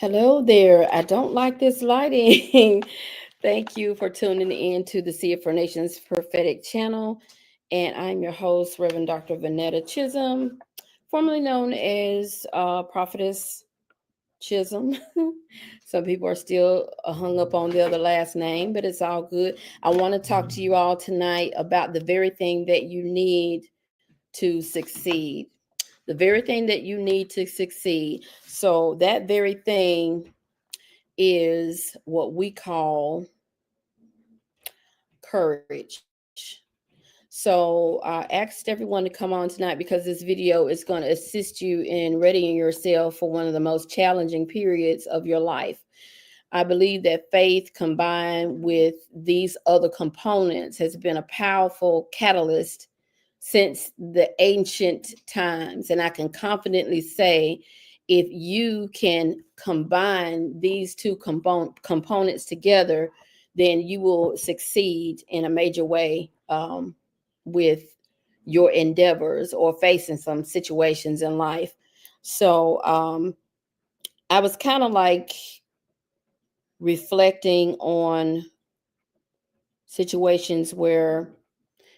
Hello there. I don't like this lighting. Thank you for tuning in to the Sea for Nations prophetic channel. And I'm your host, Reverend Dr. Vanetta Chisholm, formerly known as Prophetess Chisholm. Some people are still hung up on the other last name, but it's all good. I want to talk to you all tonight about the very thing that you need to succeed. The very thing that you need to succeed. So, that very thing is what we call courage. So I asked everyone to come on tonight because this video is going to assist you in readying yourself for one of the most challenging periods of your life. I believe that faith combined with these other components has been a powerful catalyst since the ancient times. And I can confidently say if you can combine these two components together, then you will succeed in a major way with your endeavors or facing some situations in life. So I was kind of like reflecting on situations where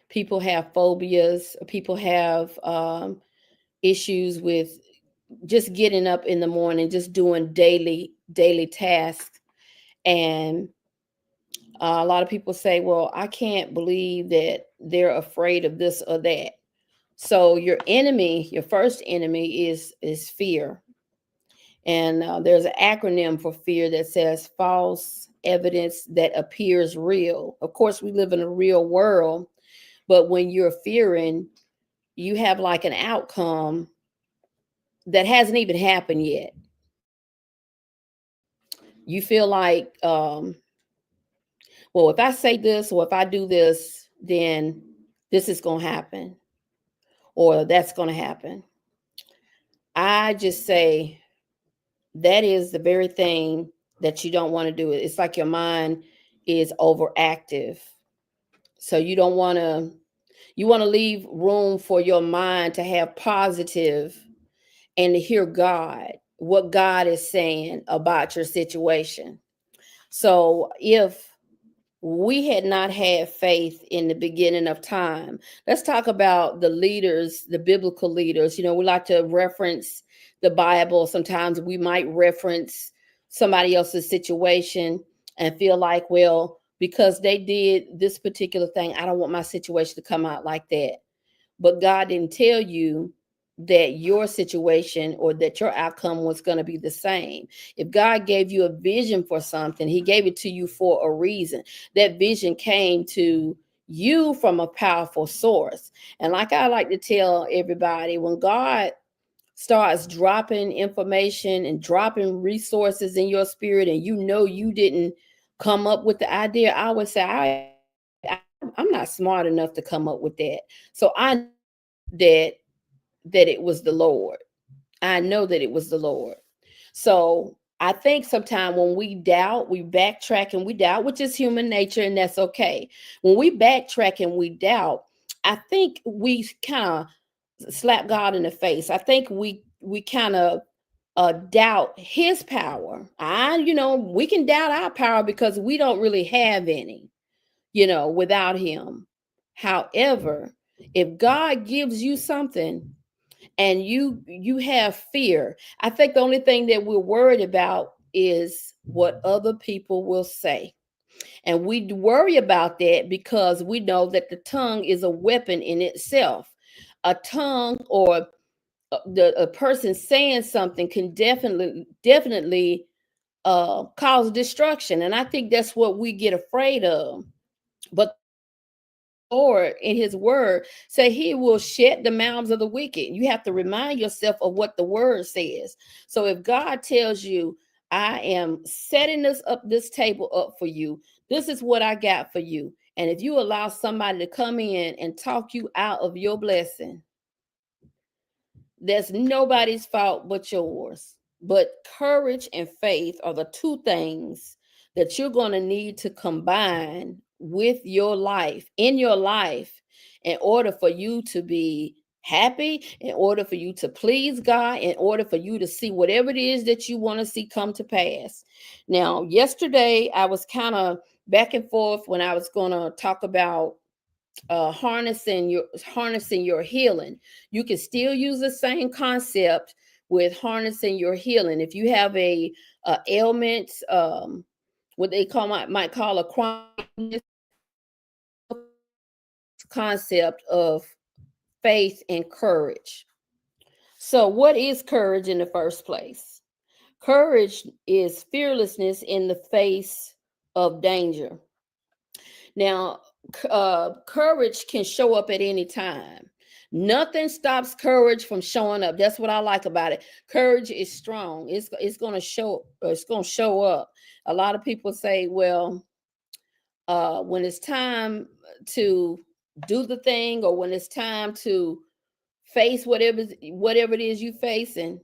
people have phobias, people have issues with just getting up in the morning, just doing daily tasks. And a lot of people say, well, I can't believe that they're afraid of this or that. So your enemy, your first enemy is fear. And there's an acronym for fear that says false evidence that appears real. Of course, we live in a real world, but when you're fearing, you have like an outcome that hasn't even happened yet. You feel like, well, if I say this or if I do this, then this is going to happen or that's going to happen. I just say that is the very thing that you don't want to do. It's like your mind is overactive. So you want to leave room for your mind to have positive and to hear God, what God is saying about your situation. So if we had not had faith in the beginning of time, let's talk about the leaders, the biblical leaders. We like to reference the Bible. Sometimes we might reference somebody else's situation and feel like, well, because they did this particular thing, I don't want my situation to come out like that. But God didn't tell you that your situation or that your outcome was going to be the same. If God gave you a vision for something, he gave it to you for a reason. That vision came to you from a powerful source. And like I like to tell everybody, when God starts dropping information and dropping resources in your spirit and you didn't come up with the idea, I would say I'm not smart enough to come up with that. So I that that it was the Lord. I know that it was the Lord. So I think sometimes when we doubt, we backtrack and we doubt, which is human nature, and that's okay. When we backtrack and we doubt, I think we kind of slap God in the face. I think we kind of doubt his power. We can doubt our power because we don't really have any, without him. However, if God gives you something and you have fear, I think the only thing that we're worried about is what other people will say. And we worry about that because we know that the tongue is a weapon in itself. A tongue or a person saying something can definitely cause destruction. And I think that's what we get afraid of. But Lord in his word say he will shut the mouths of the wicked. You have to remind yourself of what the word says. So if God tells you, I am setting this table up for you, this is what I got for you. And if you allow somebody to come in and talk you out of your blessing, that's nobody's fault but yours. But courage and faith are the two things that you're going to need to combine with your life, in your life, in order for you to be happy, in order for you to please God, in order for you to see whatever it is that you want to see come to pass. Now, yesterday I was kind of back and forth when I was going to talk about harnessing your healing. You can still use the same concept with harnessing your healing. If you have a ailment, what they might call a chronic concept of faith and courage. So, what is courage in the first place? Courage is fearlessness in the face of danger. Now, courage can show up at any time. Nothing stops courage from showing up. That's what I like about it. Courage is strong. It's going to show. It's going to show up. A lot of people say, "Well, when it's time to do the thing, or when it's time to face whatever it is you facing,"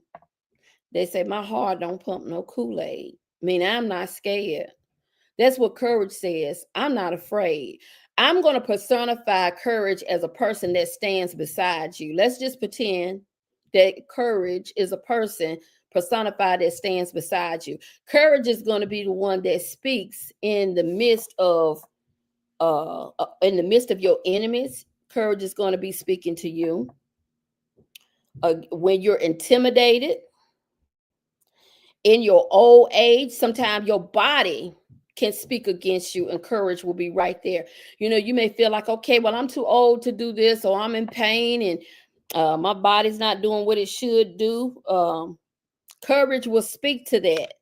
they say, "My heart don't pump no Kool-Aid." I mean, I'm not scared. That's what courage says. I'm not afraid. I'm going to personify courage as a person that stands beside you. Let's just pretend that courage is a person personified that stands beside you. Courage is going to be the one that speaks in the midst of your enemies. Courage is going to be speaking to you. When you're intimidated, in your old age, sometimes your body can speak against you, and courage will be right there. You may feel like, okay, well, I'm too old to do this, or I'm in pain, and my body's not doing what it should do. Courage will speak to that.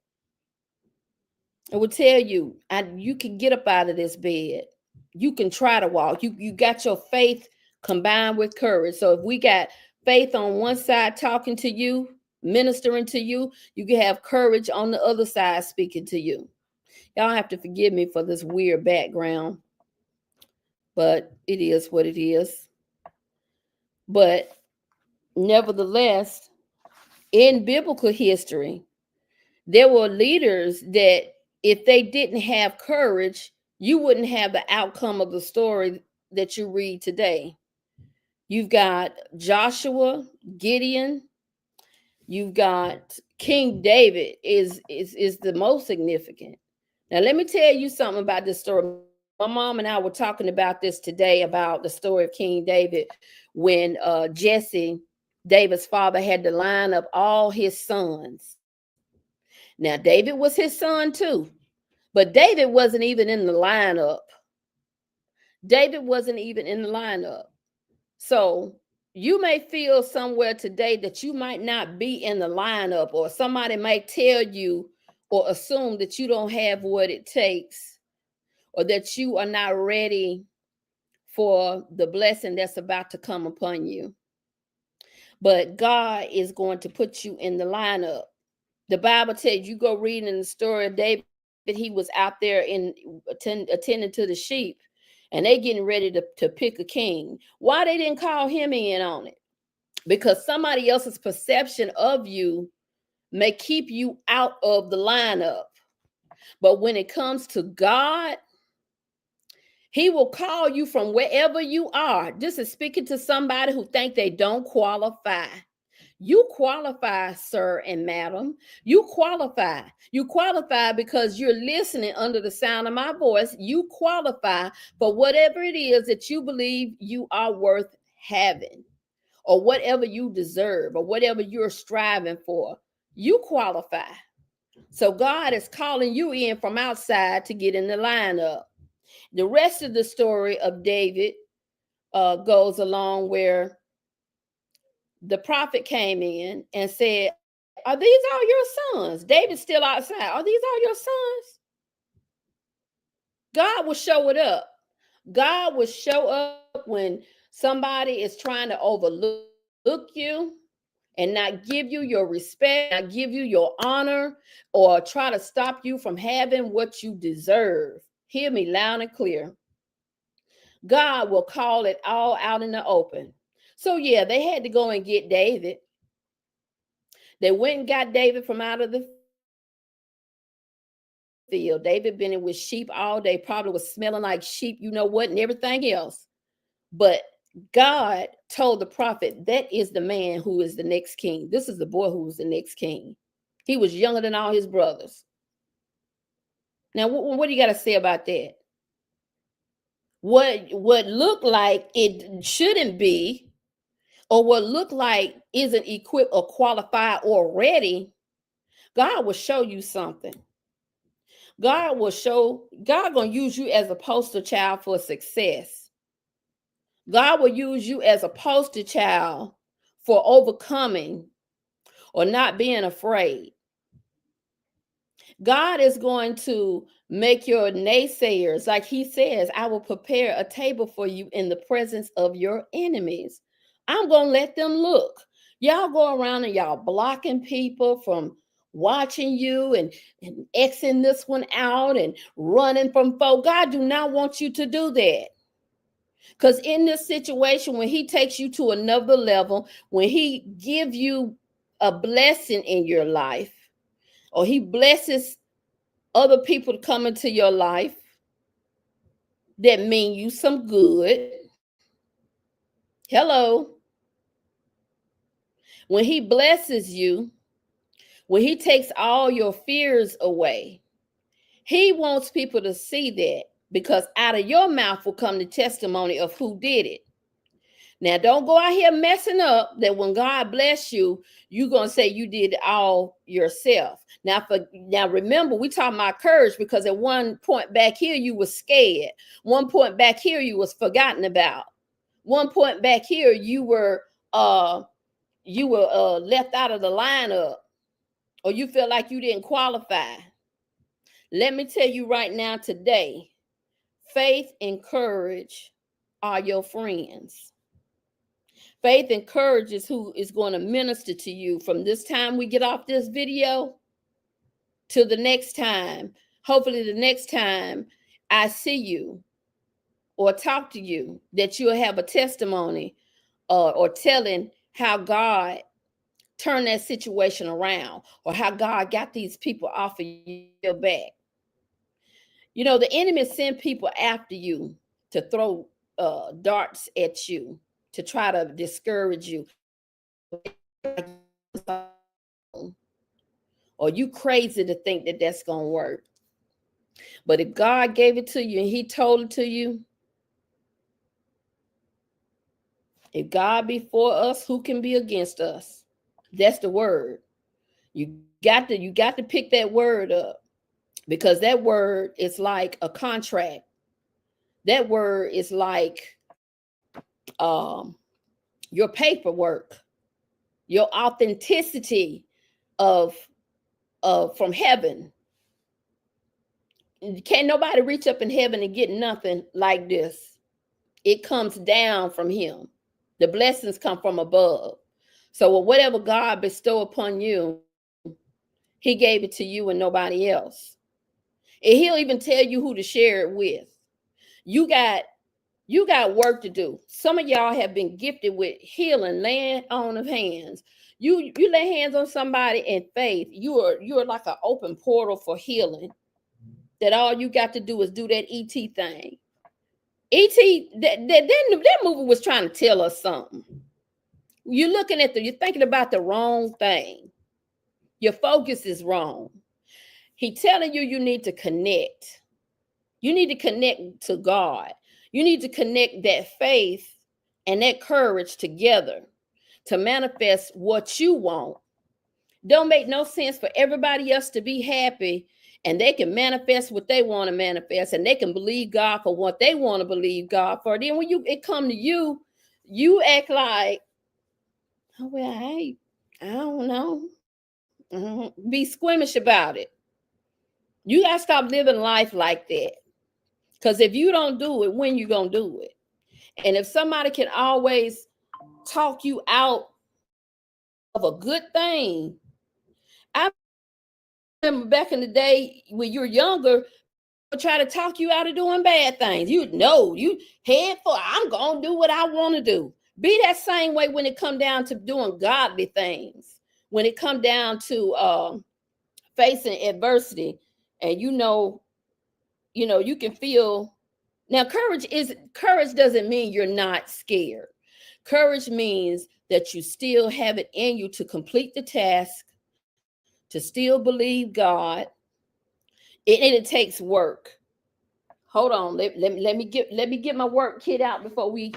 It will tell you, you can get up out of this bed. You can try to walk. You got your faith combined with courage. So if we got faith on one side talking to you, ministering to you, you can have courage on the other side speaking to you. Y'all have to forgive me for this weird background, but it is what it is. But nevertheless, in biblical history, there were leaders that if they didn't have courage, you wouldn't have the outcome of the story that you read today. You've got Joshua, Gideon, you've got King David is the most significant. Now, let me tell you something about this story. My mom and I were talking about this today, about the story of King David, when Jesse, David's father, had to line up all his sons. Now, David was his son too, but David wasn't even in the lineup. David wasn't even in the lineup. So you may feel somewhere today that you might not be in the lineup, or somebody might tell you or assume that you don't have what it takes, or that you are not ready for the blessing that's about to come upon you. But God is going to put you in the lineup. The Bible tells you, go reading in the story of David, he was out there attending to the sheep, and they getting ready to pick a king. Why they didn't call him in on it? Because somebody else's perception of you may keep you out of the lineup. But when it comes to God, he will call you from wherever you are. This is speaking to somebody who think they don't qualify. You qualify, sir and madam. You qualify. You qualify because you're listening under the sound of my voice. You qualify for whatever it is that you believe you are worth having, or whatever you deserve, or whatever you're striving for. You qualify. So God is calling you in from outside to get in the lineup. The rest of the story of David goes along where the prophet came in and said, "Are these all your sons?" David's still outside. "Are these all your sons?" God will show it up. God will show up when somebody is trying to overlook you and not give you your respect, not give you your honor, or try to stop you from having what you deserve. Hear me loud and clear. God will call it all out in the open. So yeah, they had to go and get David. They went and got David from out of the field. David been in with sheep all day, probably was smelling like sheep, you know what, and everything else. But God told the prophet, that is the man who is the next king. This is the boy who was the next king. He was younger than all his brothers. Now, what do you got to say about that? What looked like it shouldn't be, or what looked like isn't equipped or qualified or ready, God will show you something. God gonna use you as a poster child for success. God will use you as a poster child for overcoming or not being afraid. God is going to make your naysayers, like he says, I will prepare a table for you in the presence of your enemies. I'm going to let them look. Y'all go around and y'all blocking people from watching you and Xing this one out and running from folk. God do not want you to do that. Because in this situation, when he takes you to another level, when he give you a blessing in your life, or he blesses other people to come into your life that mean you some good. Hello. When he blesses you, when he takes all your fears away, he wants people to see that, because out of your mouth will come the testimony of who did it. Now, don't go out here messing up that when God bless you, you're going to say you did it all yourself. Now, remember, we talking about courage, because at one point back here, you were scared. One point back here, you was forgotten about. One point back here, you were left out of the lineup, or you feel like you didn't qualify. Let me tell you right now today, faith and courage are your friends. Faith and courage is who is going to minister to you from this time we get off this video to the next time. Hopefully the next time I see you or talk to you, that you'll have a testimony or telling how God turned that situation around, or how God got these people off of your back. You know, the enemy send people after you to throw darts at you, to try to discourage you, or you crazy to think that that's going to work. But if God gave it to you and he told it to you, if God be for us, who can be against us? That's the word. You got to pick that word up, because that word is like a contract. That word is like your paperwork, your authenticity of from heaven. Can't nobody reach up in heaven and get nothing like this. It comes down from him. The blessings come from above. So whatever God bestow upon you, he gave it to you and nobody else. And he'll even tell you who to share it with. You got work to do. Some of y'all have been gifted with healing, laying on of hands. You lay hands on somebody in faith, you're like an open portal for healing. That all you got to do is do that ET thing. ET, that movie was trying to tell us something. You're thinking about the wrong thing. Your focus is wrong. He's telling you need to connect. You need to connect to God. You need to connect that faith and that courage together to manifest what you want. Don't make no sense for everybody else to be happy and they can manifest what they want to manifest, and they can believe God for what they want to believe God for. Then when it come to you, you act like, oh, well, I don't know. Be squeamish about it. You got to stop living life like that. Because if you don't do it, when you going to do it? And if somebody can always talk you out of a good thing. I remember back in the day when you were younger, try to talk you out of doing bad things. You head for, I'm going to do what I want to do. Be that same way when it come down to doing godly things. When it come down to facing adversity, and you can feel Now, courage doesn't mean you're not scared. Courage means that you still have it in you to complete the task, to still believe God. And it takes work. Hold on, let me get my work kit out before we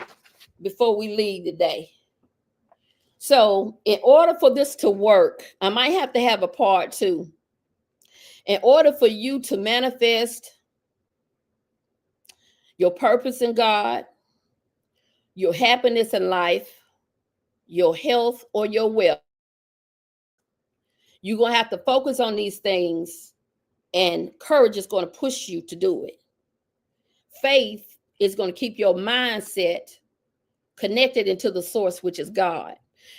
leave today. So, in order for this to work, I might have to have a part two. In order for you to manifest your purpose in God, your happiness in life, your health, or your wealth, you're going to have to focus on these things, and courage is going to push you to do it. Faith is going to keep your mindset connected into the source, which is God.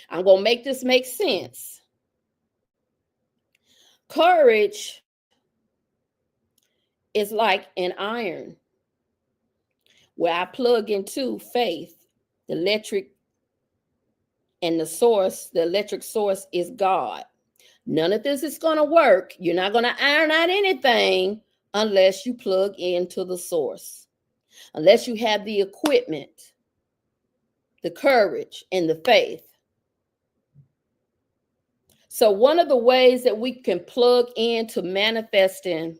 I'm going to make this make sense. Courage is like an iron where I plug into faith, the electric, and the electric source is God. None of this is going to work. You're not going to iron out anything unless you plug into the source, unless you have the equipment, the courage, and the faith. So, one of the ways that we can plug into manifesting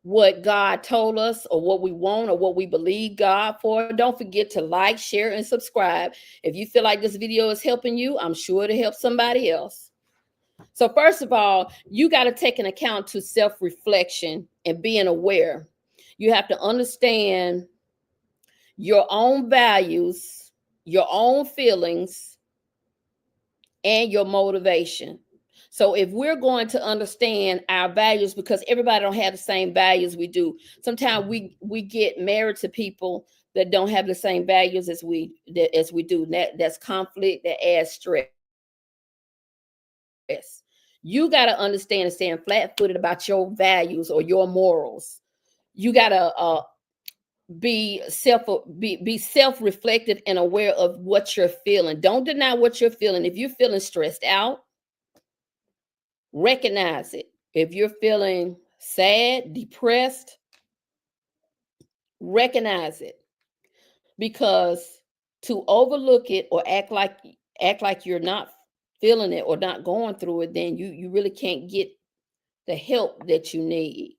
what God told us, or what we want, or what we believe God for, don't forget to like, share, and subscribe. If you feel like this video is helping you, I'm sure it'll help somebody else. So first of all, you got to take an account to self-reflection and being aware. You have to understand your own values, your own feelings, and your motivation. So if we're going to understand our values, because everybody don't have the same values we do. Sometimes we get married to people that don't have the same values as we do. That's conflict, that adds stress. You got to understand and stand flat-footed about your values or your morals. You got to be self-reflective and aware of what you're feeling. Don't deny what you're feeling. If you're feeling stressed out, recognize it. If you're feeling sad, depressed, recognize it. Because to overlook it or act like you're not feeling it or not going through it, then you really can't get the help that you need.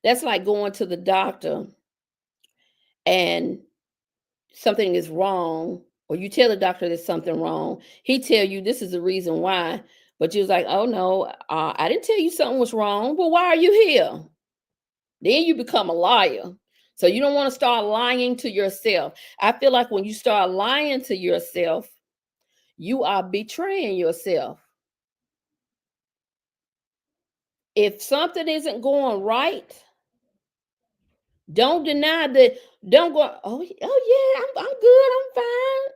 That's like going to the doctor and something is wrong, or you tell the doctor there's something wrong. He tell you this is the reason why, but you was like, oh no, I didn't tell you something was wrong. Well, why are you here? Then you become a liar. So you don't want to start lying to yourself. I feel like when you start lying to yourself, you are betraying yourself. If something isn't going right, don't deny that. Don't go, oh yeah, I'm good, I'm fine.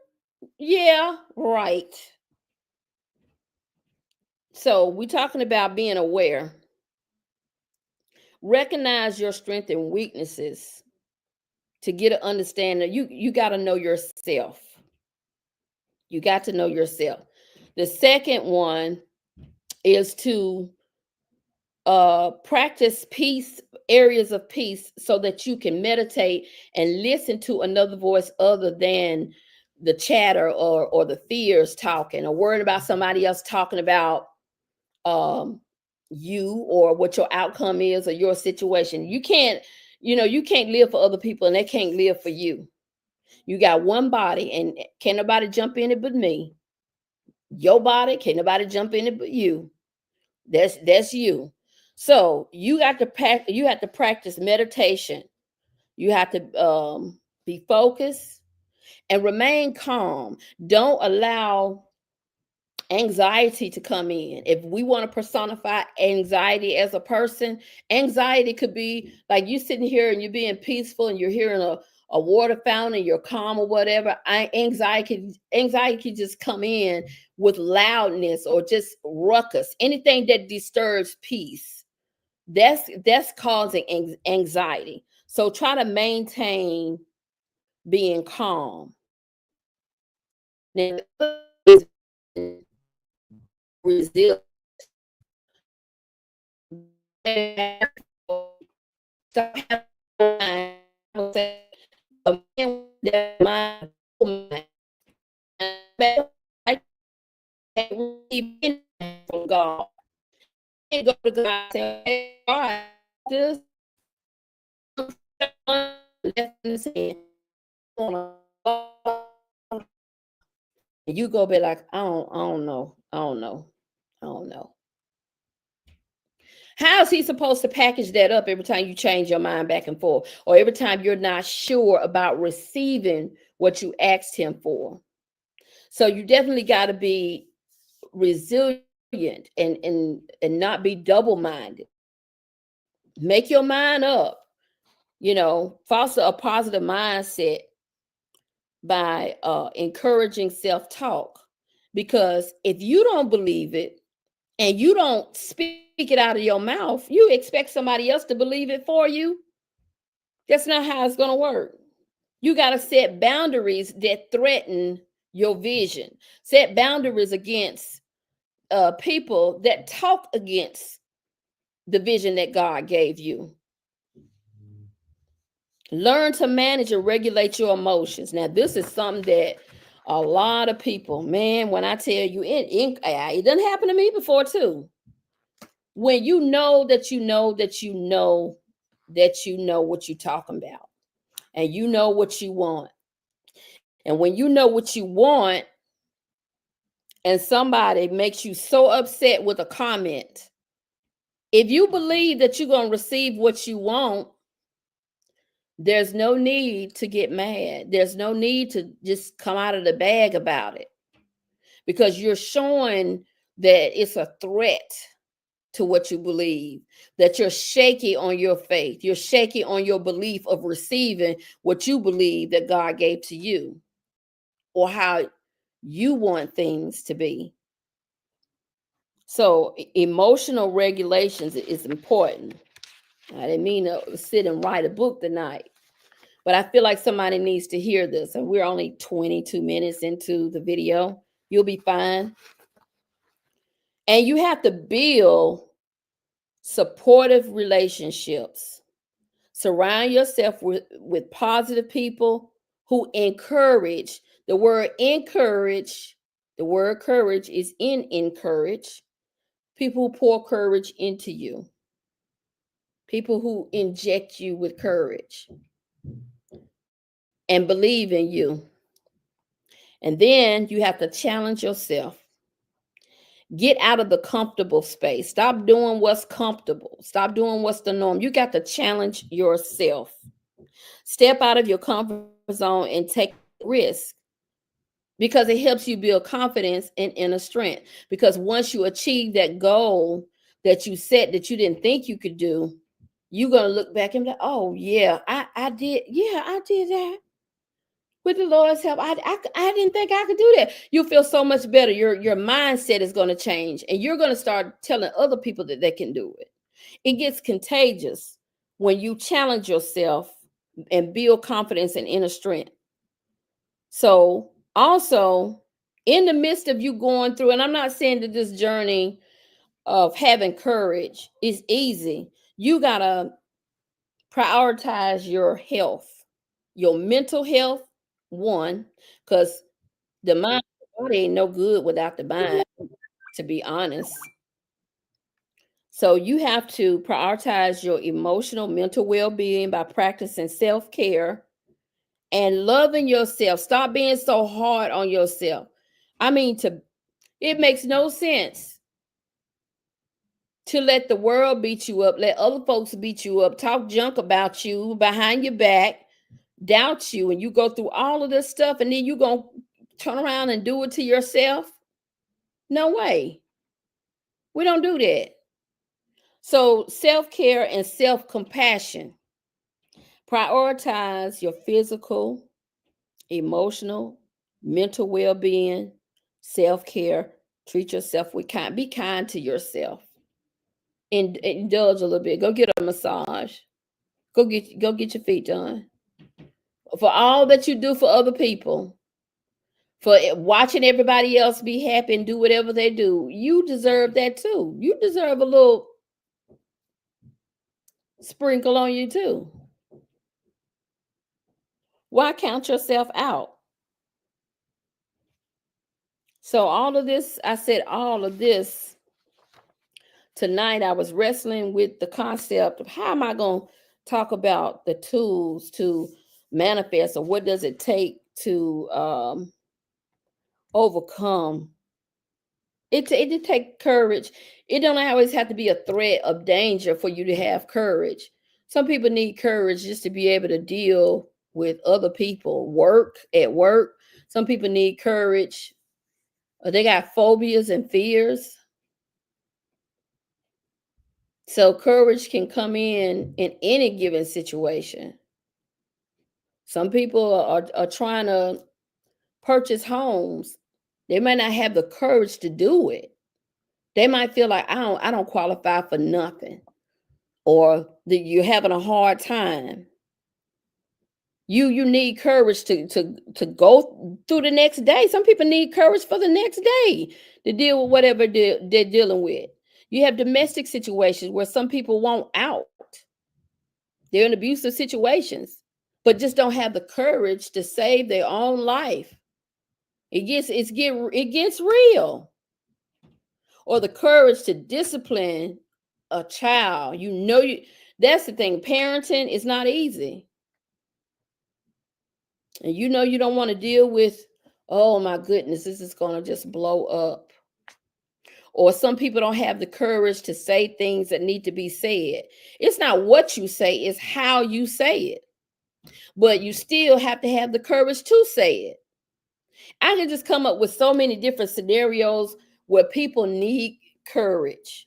Yeah, right. So we're talking about being aware. Recognize your strengths and weaknesses to get an understanding. You got to know yourself. You got to know yourself. The second one is to practice peace, areas of peace, so that you can meditate and listen to another voice other than the chatter or the fears talking, or worrying about somebody else talking about um you or what your outcome is or your situation. You can't live for other people and they can't live for you. You got one body, and can't nobody jump in it but me. Your body, can't nobody jump in it but you. That's you. So you have to practice meditation. You have to be focused and remain calm. Don't allow anxiety to come in. If we want to personify anxiety as a person, anxiety could be like you sitting here and you're being peaceful and you're hearing a water fountain, you're calm or whatever. Anxiety can just come in with loudness or just ruckus, anything that disturbs peace. That's causing anxiety. So try to maintain being calm. Now, resilience. Bible says a man that mind I can't receive anything from God. And go to God and say, hey, God, this left in his hand. And you go be like, I don't know. I don't know. I don't know. How is he supposed to package that up every time you change your mind back and forth, or every time you're not sure about receiving what you asked him for? So you definitely got to be resilient and not be double-minded. Make your mind up. Foster a positive mindset by encouraging self-talk. Because if you don't believe it and you don't speak it out of your mouth, you expect somebody else to believe it for you. That's not how it's going to work. You got to set boundaries that threaten your vision. Set boundaries against people that talk against the vision that God gave you. Learn to manage and regulate your emotions. Now, this is something that a lot of people, man, when I tell you, it doesn't happen to me before too. When you know that you know that you know that you know what you're talking about, and you know what you want. And when you know what you want, and somebody makes you so upset with a comment, if you believe that you're going to receive what you want, there's no need to get mad. There's no need to just come out of the bag about it, because you're showing that it's a threat to what you believe, that you're shaky on your faith. You're shaky on your belief of receiving what you believe that God gave to you, or how you want things to be. So emotional regulations is important. I didn't mean to sit and write a book tonight, but I feel like somebody needs to hear this. And we're only 22 minutes into the video. You'll be fine. And you have to build supportive relationships. Surround yourself with positive people who encourage. The word encourage, the word courage is in encourage. People who pour courage into you. People who inject you with courage and believe in you. And then you have to challenge yourself. Get out of the comfortable space. Stop doing what's comfortable. Stop doing what's the norm. You got to challenge yourself. Step out of your comfort zone and take risk, because it helps you build confidence and inner strength. Because once you achieve that goal that you set that you didn't think you could do, you're going to look back and be like, oh, yeah, I did. Yeah, I did that. With the Lord's help, I didn't think I could do that. You feel so much better. Your mindset is going to change, and you're going to start telling other people that they can do it. It gets contagious when you challenge yourself and build confidence and inner strength. So also, in the midst of you going through, and I'm not saying that this journey of having courage is easy. You got to prioritize your health, your mental health, one, because the mind body ain't no good without the mind, to be honest. So you have to prioritize your emotional, mental well-being by practicing self-care and loving yourself. Stop being so hard on yourself. I mean, it makes no sense to let the world beat you up, let other folks beat you up, talk junk about you behind your back, doubt you, and you go through all of this stuff, and then you gonna turn around and do it to yourself. No way. We don't do that. So self-care and self-compassion. Prioritize your physical, emotional, mental well-being, self-care. Treat yourself with kind. Be kind to yourself. And indulge a little bit. Go get a massage. Go get your feet done. For all that you do for other people, for watching everybody else be happy and do whatever they do, you deserve that too. You deserve a little sprinkle on you too. Why count yourself out? So all of this, I said all of this tonight. I was wrestling with the concept of how am I going to talk about the tools to manifest, or what does it take to overcome. It take courage. It don't always have to be a threat of danger for you to have courage. Some people need courage just to be able to deal with other people, work. Some people need courage. They got phobias and fears. So courage can come in any given situation. Some people are trying to purchase homes. They might not have the courage to do it. They might feel like I don't qualify for nothing, or that you're having a hard time. You need courage to go through the next day. Some people need courage for the next day to deal with whatever they're dealing with. You have domestic situations where some people want out. They're in abusive situations, but just don't have the courage to save their own life. It gets real. Or the courage to discipline a child. That's the thing. Parenting is not easy. And you don't want to deal with, oh my goodness, this is going to just blow up. Or some people don't have the courage to say things that need to be said. It's not what you say, it's how you say it. But you still have to have the courage to say it. I can just come up with so many different scenarios where people need courage.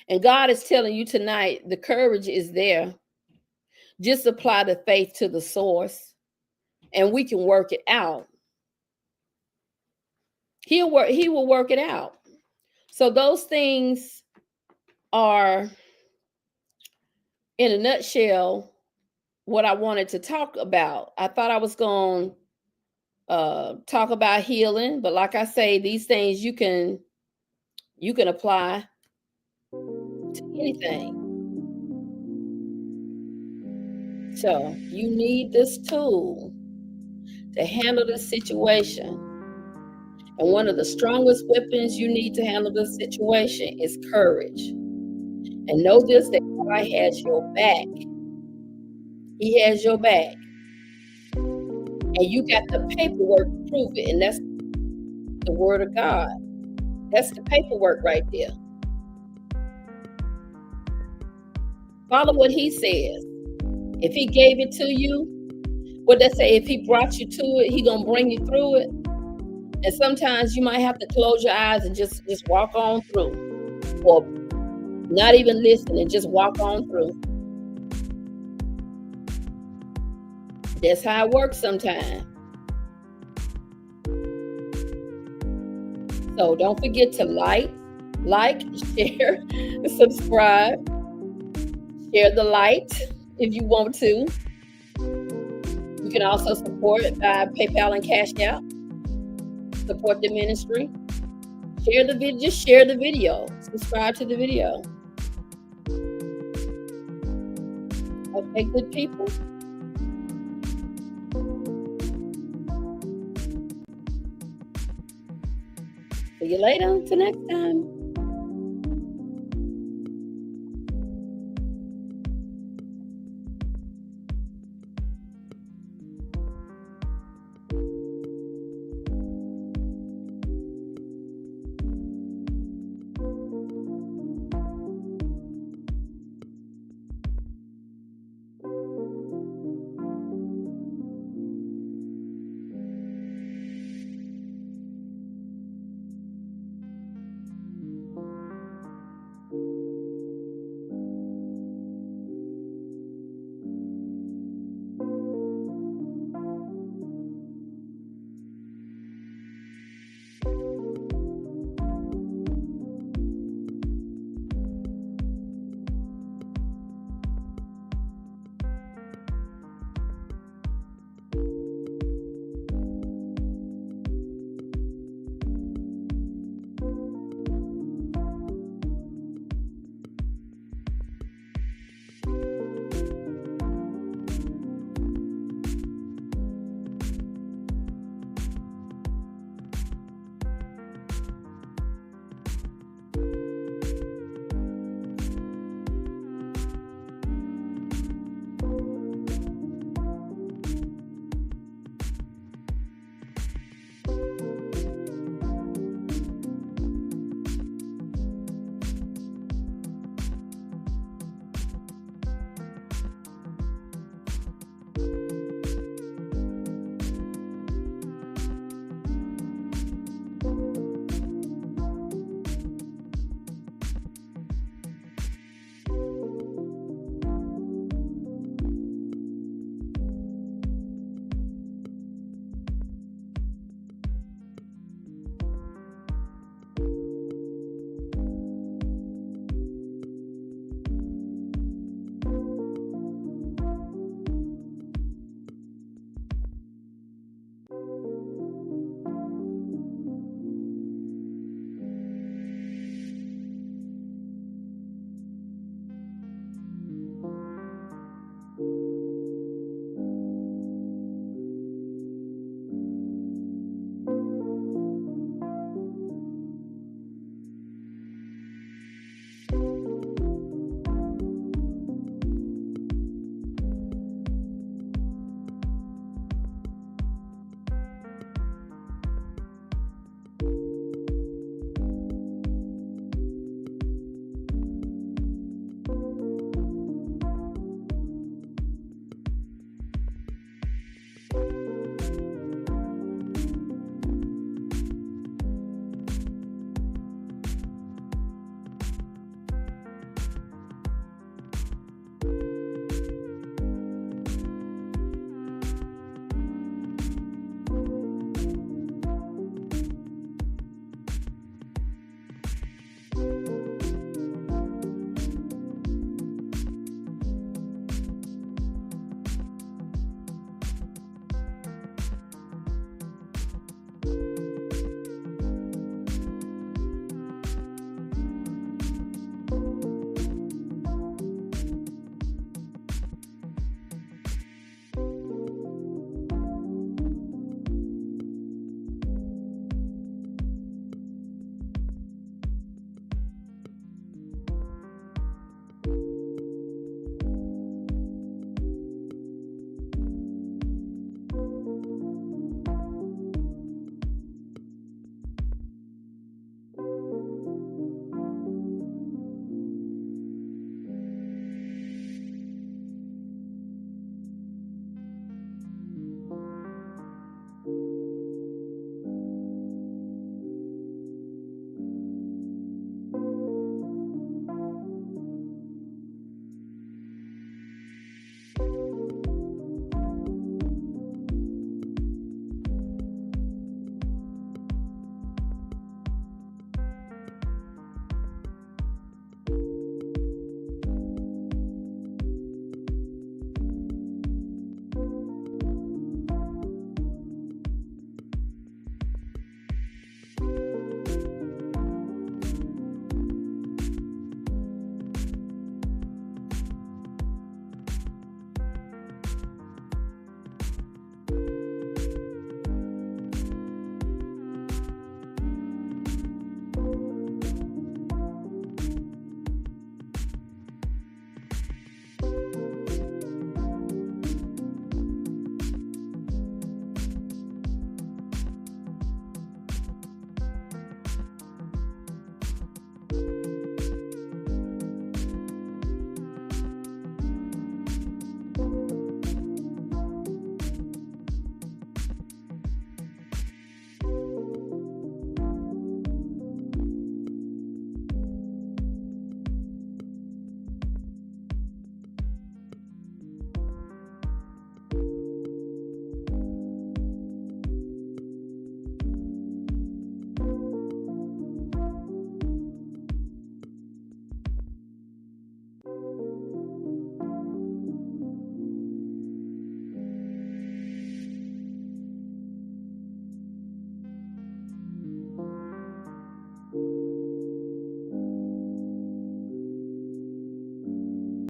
And God is telling you tonight, the courage is there. Just apply the faith to the source and we can work it out. He will work it out. So those things are, in a nutshell, what I wanted to talk about. I thought I was going to talk about healing, but like I say, these things you can apply to anything. So you need this tool to handle this situation. And one of the strongest weapons you need to handle this situation is courage. And know this, that God has your back. He has your back. And you got the paperwork to prove it. And that's the word of God. That's the paperwork right there. Follow what he says. If he gave it to you, what they say, if he brought you to it, he gonna bring you through it. And sometimes you might have to close your eyes and just walk on through, or not even listen and just walk on through. That's how it works sometimes. So don't forget to like, share, subscribe, share the light if you want to. You can also support by PayPal and Cash App. Support the ministry. Share the video. Just share the video. Subscribe to the video. Okay, good people. See you later. Until next time.